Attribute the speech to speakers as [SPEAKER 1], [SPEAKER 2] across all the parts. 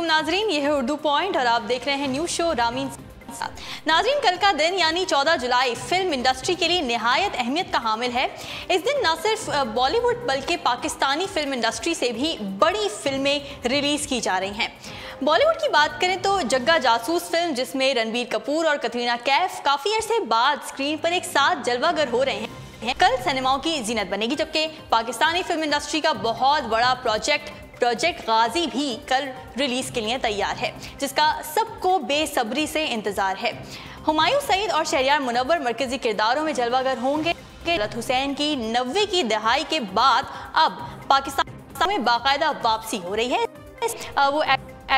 [SPEAKER 1] नाजरीन, ये है उर्दू पॉइंट और आप देख रहे हैं न्यूज शो रामीन। नाजरीन, कल का दिन यानी 14 जुलाई फिल्म इंडस्ट्री के लिए निहायत अहमियत का हामिल है। इस दिन न सिर्फ बॉलीवुड बल्कि पाकिस्तानी फिल्म इंडस्ट्री से भी बड़ी फिल्में रिलीज की जा रही हैं। बॉलीवुड की बात करें तो जग्गा जासूस फिल्म, जिसमें रणबीर कपूर और कतरीना कैफ काफ़ी अरसे बाद स्क्रीन पर एक साथ जलवागर हो रहे हैं, कल सिनेमाओं की जीनत बनेगी। जबकि पाकिस्तानी फिल्म इंडस्ट्री का बहुत बड़ा प्रोजेक्ट गाजी भी कल रिलीज के लिए तैयार है, जिसका सबको बेसब्री से इंतजार है। हुमायूं सईद और शहरयार मुनव्वर मरकजी किरदारों में जलवागर होंगे। रत हुसैन की 90 की दहाई के बाद अब पाकिस्तान में बाकायदा वापसी हो रही है।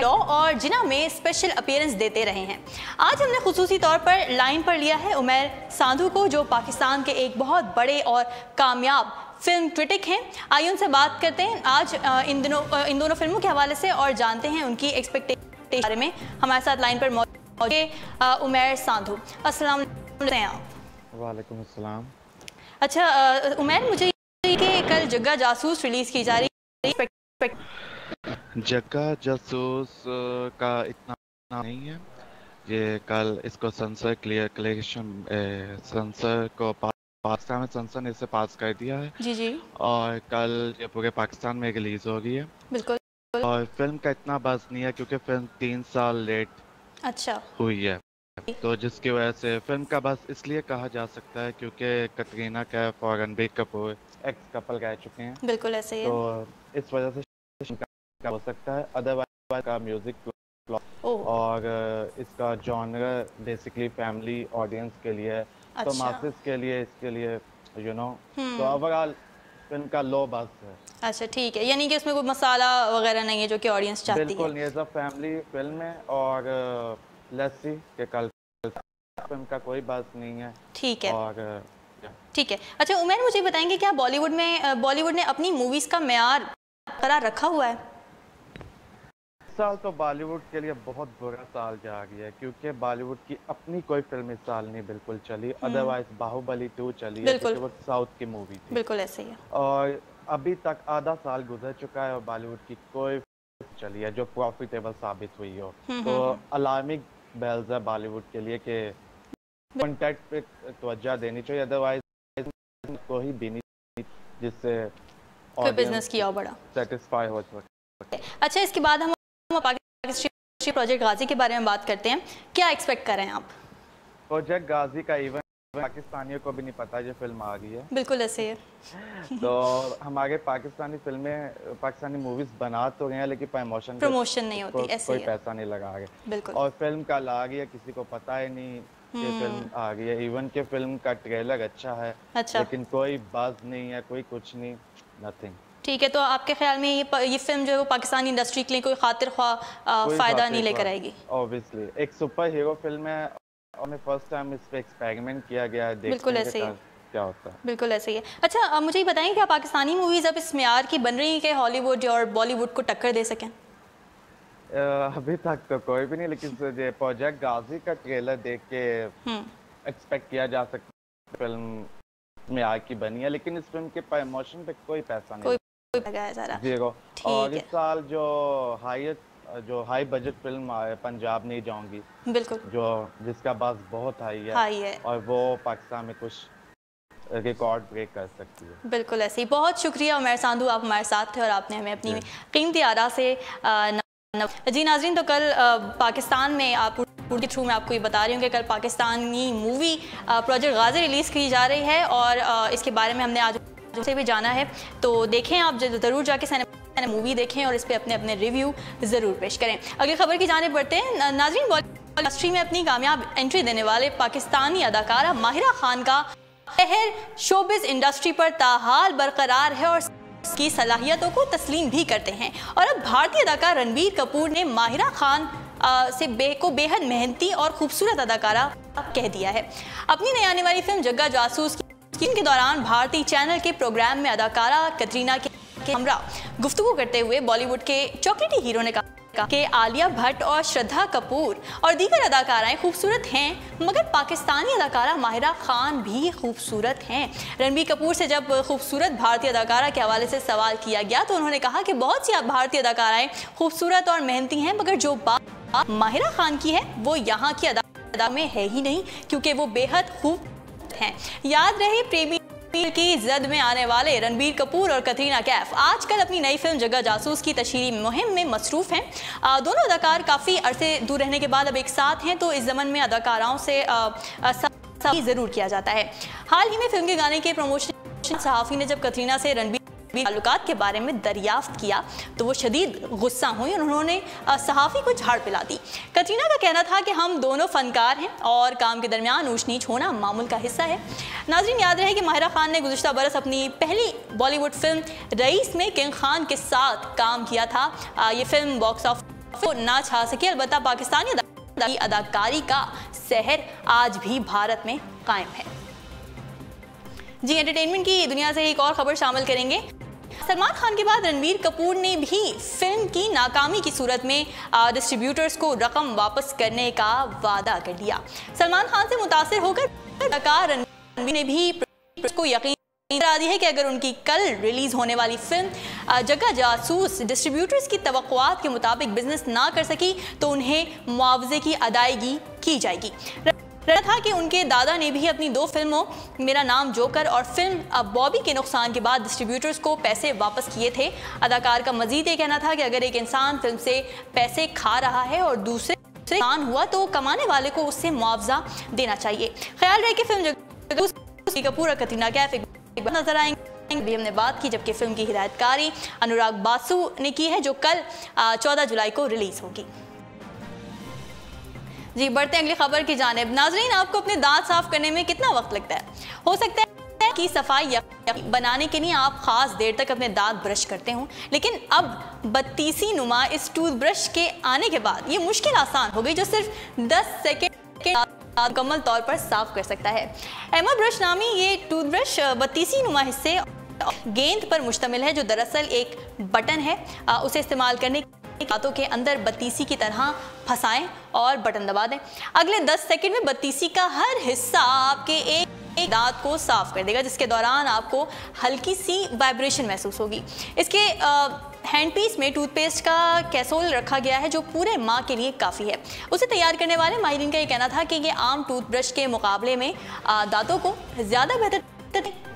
[SPEAKER 1] वो और जिना में स्पेशल अपीयरेंस देते रहे हैं। आज हमने खुसूसी तौर पर लाइन पर लिया है उमैर सांधू को, जो पाकिस्तान के एक बहुत बड़े और कामयाब फिल्म क्रिटिक हैं। आइए उनसे बात करते हैं आज इन दोनों फिल्मों के हवाले से और जानते हैं उनकी एक्सपेक्टेशन के बारे में। हमारे साथ लाइन पर मौजूद है उमैर सांधू। अस्सलाम वालेकुम।
[SPEAKER 2] वालेकुम अस्सलाम।
[SPEAKER 1] अच्छा उमैर, मुझे कि कल जग्गा जासूस रिलीज की जा रही है।
[SPEAKER 2] जग्गा जासूस का इतना नहीं है, ये कल इसको सेंसर को पाकिस्तान में सेंसर ने इसे पास कर दिया है।
[SPEAKER 1] जी जी।
[SPEAKER 2] और कल ये पूरे पाकिस्तान में रिलीज हो रही है।
[SPEAKER 1] बिल्कुल।
[SPEAKER 2] और फिल्म का इतना बज़ नहीं है क्योंकि फिल्म 3 साल लेट हुई है, तो जिसकी वजह से फिल्म का बज़ इसलिए कहा जा सकता है क्योंकि कतरीना कैफ और रणबीर कपूर एक्स कपल रह चुके हैं।
[SPEAKER 1] बिल्कुल ऐसे ही है।
[SPEAKER 2] तो इस वजह से हो सकता है। अदरवाइज का म्यूजिक और इसका जॉनर बेसिकली फैमिली ऑडियंस के लिए है। अच्छा। तो मासेस के लिए इसके लिए तो ओवरऑल फिल्म का लो बस है।
[SPEAKER 1] अच्छा ठीक है, यानी कि उसमें कोई मसाला वगैरह नहीं है जो कि ऑडियंस चाहती है।
[SPEAKER 2] बिल्कुल नहीं, एज अ फैमिली फिल्म है और लेट्स सी के कल फिल्म का कोई बात नहीं है।
[SPEAKER 1] ठीक है
[SPEAKER 2] और
[SPEAKER 1] ठीक है। अच्छा उमैर, मुझे बताएंगे क्या बॉलीवुड ने अपनी मूवीज का मेयार करार रखा हुआ है?
[SPEAKER 2] साल तो बॉलीवुड के लिए बहुत बुरा साल जा रही है क्योंकि बॉलीवुड की अपनी कोई फिल्म इस साल नहीं बिल्कुल चली। अदरवाइज बाहुबली 2 चली है क्योंकि वो साउथ की मूवी थी।
[SPEAKER 1] बिल्कुल ऐसे ही है।
[SPEAKER 2] और अभी तक आधा साल गुजर चुका है और बॉलीवुड की कोई चली है जो प्रॉफिटेबल साबित हुई हो। तो अलार्मिंग बेल्स है बॉलीवुड के लिए कि कंटेंट पे तवज्जो देनी चाहिए, अदरवाइज कोई भी नहीं जिससे
[SPEAKER 1] बिजनेस किया बड़ा
[SPEAKER 2] सेटिस्फाई हो सके।
[SPEAKER 1] अच्छा, इसके बाद हम पाकिस्तानी प्रोजेक्ट गाजी के बारे में बात करते हैं। क्या एक्सपेक्ट कर रहे हैं आप?
[SPEAKER 2] प्रोजेक्ट गाजी का इवन पाकिस्तानियों को भी नहीं पता ये फिल्म आ गई है।
[SPEAKER 1] बिल्कुल ऐसे है।
[SPEAKER 2] तो हमारे पाकिस्तानी मूवीज बना तो गए हैं लेकिन प्रमोशन
[SPEAKER 1] नहीं होती, ऐसे
[SPEAKER 2] कोई पैसा नहीं लगा रहे।
[SPEAKER 1] बिल्कुल। और
[SPEAKER 2] फिल्म का आ गई है, किसी को पता ही नहीं कि फिल्म आ गई है। इवन के फिल्म का ट्रेलर अच्छा है। अच्छा। लेकिन कोई बज़ नहीं है, कोई कुछ नहीं, नथिंग।
[SPEAKER 1] ठीक है, तो आपके ख्याल में ये फिल्म जो है वो पाकिस्तानी इंडस्ट्री के लिए कोई खातिर ख्वाह फायदा नहीं लेकर आएगी?
[SPEAKER 2] ऑब्वियसली एक सुपर हीरो फिल्म है और फर्स्ट टाइम इस पे एक्सपेरिमेंट किया गया है।
[SPEAKER 1] बिल्कुल ऐसे ही
[SPEAKER 2] क्या होता है। बिल्कुल
[SPEAKER 1] ऐसे ही है। अच्छा मुझे ये बताएं क्या पाकिस्तानी मूवीज अब इस मेयार की बन रही है कि हॉलीवुड और बॉलीवुड को टक्कर दे सकें?
[SPEAKER 2] अभी तक तो कोई भी नहीं, लेकिन प्रोजेक्ट गाजी का ट्रेलर देख के एक्सपेक्ट किया जा सकता है फिल्म मेयार की बनी है। लेकिन इस फिल्म के प्रमोशन पे कोई पैसा नहीं
[SPEAKER 1] है,
[SPEAKER 2] जीरो। और इस साल जो हाई बजट फिल्म है पंजाब नहीं जाऊंगी, बिल्कुल, जिसका बज़ बहुत हाई है और वो पाकिस्तान में कुछ रिकॉर्ड ब्रेक कर सकती है।
[SPEAKER 1] बिल्कुल ऐसे ही। बहुत शुक्रिया उमैर सांधू, आप हमारे साथ थे और आपने हमें अपनी कीमती आरा से जी। नाज़रीन, तो कल पाकिस्तान में आप के थ्रू मैं आपको ये बता रही हूँ कि कल पाकिस्तानी मूवी प्रोजेक्ट गाजी रिलीज़ की जा रही है और इसके बारे में हमने आज से भी जाना है। तो देखें, आप ज़रूर जाके सिनेमा मूवी देखें और इस पर अपने अपने रिव्यू ज़रूर पेश करें। अगली खबर की जाने बढ़ते हैं। नाज़रीन, बॉलीवुड इंडस्ट्री में अपनी कामयाब एंट्री देने वाले पाकिस्तानी अदाकारा माहिरा खान का कहर शोबिज़ इंडस्ट्री पर ताहाल बरकरार है और की सलाहियतों को तस्लीम भी करते हैं। और अब भारतीय अदाकार रणबीर कपूर ने माहिरा खान को बेहद मेहनती और खूबसूरत अदाकारा कह दिया है। अपनी नई आने वाली फिल्म जग्गा जासूस के दौरान भारतीय चैनल के प्रोग्राम में अदाकारा कतरीना के हमरा गुफ्तगू करते हुए बॉलीवुड के चॉकलेटी हीरो ने कहा कि आलिया भट्ट और श्रद्धा कपूर और दीगर अदाकाराएं खूबसूरत हैं, मगर पाकिस्तानी अदाकारा माहिरा खान भी खूबसूरत हैं। रणबीर कपूर से जब खूबसूरत भारतीय अदाकारा के हवाले से सवाल किया गया तो उन्होंने कहा कि बहुत सी भारतीय अदाकाराएं खूबसूरत और मेहनती हैं, मगर जो बात माहिरा खान की है वो यहाँ की अदा में है ही नहीं, क्योंकि वो बेहद खूब हैं। याद रहे प्रेमी की जद में आने वाले रणबीर कपूर और कतरीना कैफ आजकल अपनी नई फिल्म जग्गा जासूस की तशहीरी मुहिम में मसरूफ हैं। दोनों अदाकार काफ़ी अरसे दूर रहने के बाद अब एक साथ हैं, तो इस ज़मन में अदाकाराओं से ज़रूर किया जाता है। हाल ही में फिल्म के गाने के प्रमोशन सहाफ़ी ने जब कतरीना से रणबीर ताल्लुकात के बारे में दरियाफ्त किया तो वो शदीद गुस्सा हुई और उन्होंने सहाफ़ी को झाड़ पिला दी। कतरीना का कहना था कि हम दोनों फनकार हैं और काम के दरमियान ऊंच नीच होना मामूल का हिस्सा है। नाज़रीन, याद रहे कि माहिरा खान ने गुज़िश्ता बरस अपनी पहली बॉलीवुड फिल्म रईस में किंग खान के साथ काम किया था। ये फिल्म बॉक्स ऑफिस को ना छा सकी, अलबत्ता पाकिस्तानी अदाकारी का सहर आज भी भारत में कायम है। जी, एंटरटेनमेंट की दुनिया से एक और खबर शामिल करेंगे। सलमान खान के बाद रणबीर कपूर ने भी फिल्म की नाकामी की सूरत में डिस्ट्रीब्यूटर्स को रकम वापस करने का वादा कर लिया। सलमान खान से मुतासिर होकर अदाकार रणबीर ने भी को यकीन करा दी है कि अगर उनकी कल रिलीज होने वाली फिल्म जग्गा जासूस डिस्ट्रीब्यूटर्स की तवक्कुआत के मुताबिक बिजनेस ना कर सकी तो उन्हें मुआवजे की अदायगी की जाएगी। था कि उनके दादा ने भी अपनी 2 फिल्मों मेरा नाम जोकर और फिल्म बॉबी के नुकसान के बाद डिस्ट्रीब्यूटर्स को पैसे वापस किए थे। अदाकार का मजीद ये कहना था कि अगर एक इंसान फिल्म से पैसे खा रहा है और दूसरे नुकसान हुआ तो कमाने वाले को उससे मुआवजा देना चाहिए। ख्याल रहे कि फिल्म कपूर और कतरीना कैफ एक नजर आएंगे भी हमने बात की, जबकि फिल्म की हिदायतकारी अनुराग बासु ने की है जो कल 14 जुलाई को रिलीज होगी। जी, बढ़ते हैं अगली खबर की जानिब। नाजरीन, आपको अपने दांत साफ करने में कितना वक्त लगता है? हो सकता है कि सफाई बनाने के लिए आप खास देर तक अपने दांत ब्रश करते हो, लेकिन अब बत्तीसी नुमा इस टूथब्रश के आने के बाद ये मुश्किल आसान हो गई जो सिर्फ 10 सेकेंड के मुकम्मल तौर पर साफ कर सकता है। एमा ब्रश नामी ये टूथब्रश बत्तीसी नुमा हिस्से गेंद पर मुश्तमिल है जो दरअसल एक बटन है। उसे इस्तेमाल करने दांतों के अंदर बत्तीसी की तरह फंसाएं और बटन दबा दें। अगले 10 सेकंड में बत्तीसी का हर हिस्सा आपके एक दांत को साफ कर देगा, जिसके दौरान आपको हल्की सी वाइब्रेशन महसूस होगी। इसके हैंडपीस में टूथपेस्ट का कैसोल रखा गया है जो पूरे माह के लिए काफ़ी है। उसे तैयार करने वाले माहिरीन का ये कहना था कि ये आम टूथब्रश के मुकाबले में दांतों को ज़्यादा बेहतर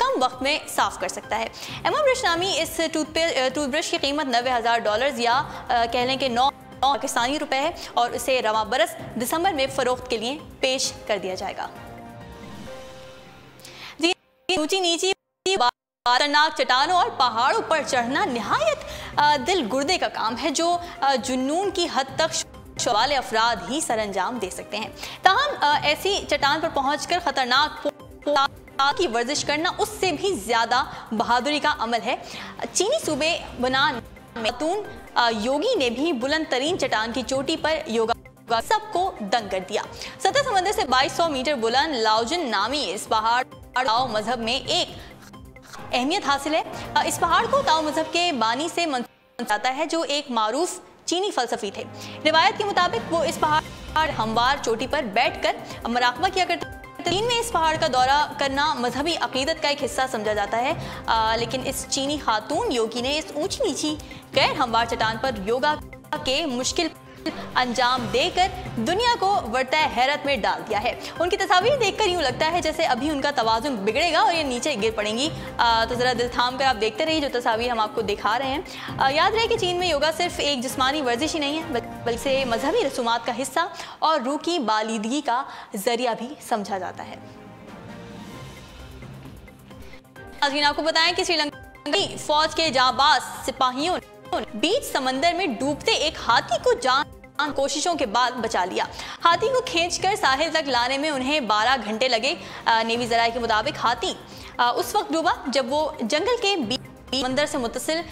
[SPEAKER 1] कम वक्त में साफ कर सकता है। एमा ब्रश नामी इस टूथब्रश की कीमत $90,000 या कह लें कि 9 पाकिस्तानी रुपए है और इसे रवा बरस दिसंबर में फरोख्त के लिए पेश कर दिया जाएगा। ऊंची नीची खतरनाक चट्टानों और पहाड़ों पर चढ़ना निहायत दिल गुर्दे का काम है जो जुनून की हद तक वाले अफराद ही सरंजाम दे सकते हैं। ताहम ऐसी चट्टान पर पहुंचकर खतरनाक की वर्जिश करना उससे भी ज्यादा बहादुरी का अमल है। चीनी सूबे बनान खातून योगी ने भी बुलंद तरीन चट्टान की चोटी पर योगा सबको दंग कर दिया। सतह समंदर से 2200 मीटर बुलंद लाओजिन नामी इस पहाड़ ताओ मजहब में एक अहमियत हासिल है। इस पहाड़ को ताओ मजहब के बानी से मंसूब जाता है जो एक मारूफ चीनी फलसफी थे। रिवायत के मुताबिक वो इस पहाड़ हमवार चोटी पर बैठकर मराकबा किया करते। चीन में इस पहाड़ का दौरा करना मजहबी अकीदत का एक हिस्सा समझा जाता है, लेकिन इस चीनी खातून योगी ने इस ऊंची नीची गैर हमवार चट्टान पर योगा के मुश्किल अंजाम देकर दुनिया को वर्ता हैरत में डाल दिया है। उनकी तस्वीर देखकर यूं लगता है जैसे अभी उनका तवाज़ुन बिगड़ेगा और ये नीचे गिर पड़ेंगी। तो ज़रा दिल थाम कर आप देखते रहिए जो तस्वीर हम आपको दिखा रहे हैं। याद रहे कि चीन में योगा सिर्फ एक जिस्मानी वर्जिश ही नहीं है बल्कि मजहबी रसूमात का हिस्सा और रूह की बालिदगी का जरिया भी समझा जाता है। आपको बताएं कि श्रीलंका फौज के जाबाज सिपाहियों बीच समंदर में डूबते एक हाथी को जान कोशिशों के बाद बचा लिया। हाथी को खींचकर साहिल तक लाने में उन्हें 12 घंटे लगे। नेवी ज़राए के मुताबिक हाथी उस वक्त डूबा जब वो जंगल के बीच समंदर से मुत्तसिल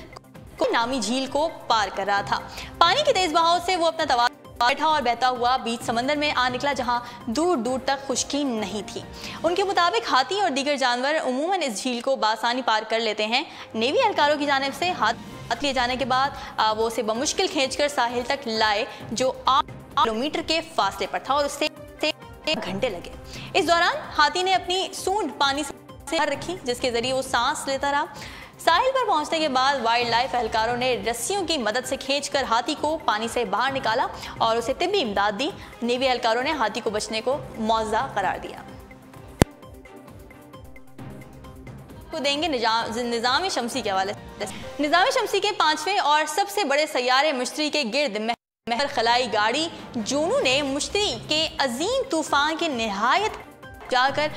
[SPEAKER 1] नामी झील को पार कर रहा था। पानी के तेज बहाव से वो अपना तवाज़ुन बैठा और बहता हुआ बीच समंदर में आ निकला जहां दूर दूर तक खुश्की नहीं थी। उनके मुताबिक हाथी और दीगर जानवर उमूमन इस झील को बासानी पार कर लेते हैं। नेवी एहलकारों की जानिब से हाथी लिए जाने के बाद वो उसे बमुश्किल खींचकर साहिल तक लाए, जो 8 किलोमीटर के फासले पर था और उससे 1 घंटे लगे। इस दौरान हाथी ने अपनी सूंड पानी से रखी, जिसके जरिए वो सांस लेता रहा। साहिल पर पहुंचने के बाद वाइल्ड लाइफ एहलकारों ने रस्सियों की मदद से खींचकर हाथी को पानी से बाहर निकाला और उसे तिब्बी इमदाद दी। नेवी एहलकारों ने हाथी को बचने को मौजज़ा करार दिया। को देंगे निज़ाम शम्सी के हवाले से। निज़ाम शम्सी के 5वें और सबसे बड़े सैयारे मुश्तरी के गिर्द महर खलाई गाड़ी जूनू ने मुश्तरी के अजीम तूफान के निहायत जाकर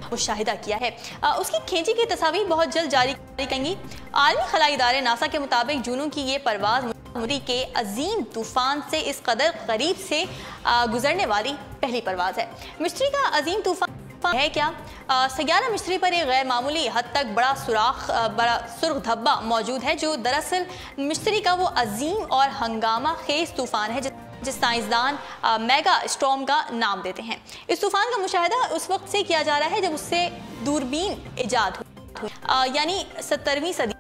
[SPEAKER 1] मुशाहिदा किया है। उसकी खींची की तस्वीर बहुत जल्द जारी करेंगी। आलमी खलाई इदारे नासा के मुताबिक जूनू की ये परवाज मुश्तरी के अजीम तूफान से इस कदर करीब से गुजरने वाली पहली परवाज है। मुश्तरी का अजीम तूफान है क्या? सैयारा मुश्तरी पर एक गैर मामूली हद तक बड़ा सुर्ख धब्बा मौजूद है, जो दरअसल मुश्तरी का वो अजीम और हंगामा खेज तूफान है जिस साइंसदान मेगा स्टॉर्म का नाम देते हैं। इस तूफान का मुशाहिदा उस वक्त से किया जा रहा है जब उससे दूरबीन इजाद हुई, यानी 17वीं सदी,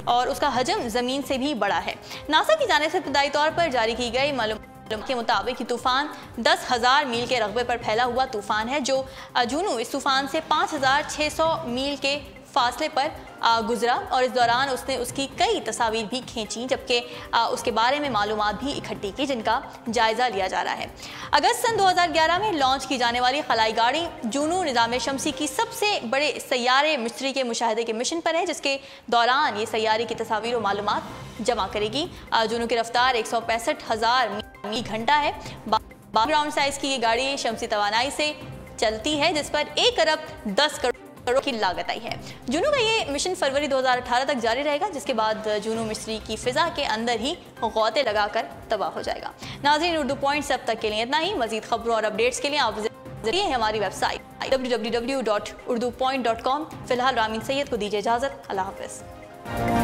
[SPEAKER 1] और उसका हजम जमीन से भी बड़ा है। नासा की जानिब से इब्तदाई तौर पर जारी की गई मालूमात के मुताबिक तूफान 10,000 मील के रकबे पर फैला हुआ तूफान है, जो जूनू इस तूफान से 5,600 मील के फासले पर गुजरा और इस दौरान उसने उसकी कई तस्वीर भी खींची, जबकि उसके बारे में मालूमात भी इकट्ठी की, जिनका जायजा लिया जा रहा है। अगस्त सन 2011 में लॉन्च की जाने वाली खलाई गाड़ी जूनू निज़ाम शम्सी की सबसे बड़े सैयारे मुश्तरी के मुशाहिदे के मिशन पर है, जिसके दौरान ये सैयारे की तस्वीर और मालूमात जमा करेगी। जूनू की रफ्तार 165,000 मील घंटा है। बैकग्राउंड साइज की ये गाड़ी शम्सी तवानाई से चलती है, जिस पर 1 अरब 10 करोड़ की लागत आई है। जूनू का ये मिशन फरवरी 2018 तक जारी रहेगा, जिसके बाद जूनू मिस्री की फिजा के अंदर ही गौते लगाकर तबाह हो जाएगा। नाज़रीन, उर्दू पॉइंट्स अब तक के लिए इतना ही। मजीद खबरों और अपडेट्स के लिए आप जरिए हमारी वेबसाइट www.urdupoint.com। फिलहाल रामीन सैयद को दीजिए इजाजत। अल्लाह हाफिज़।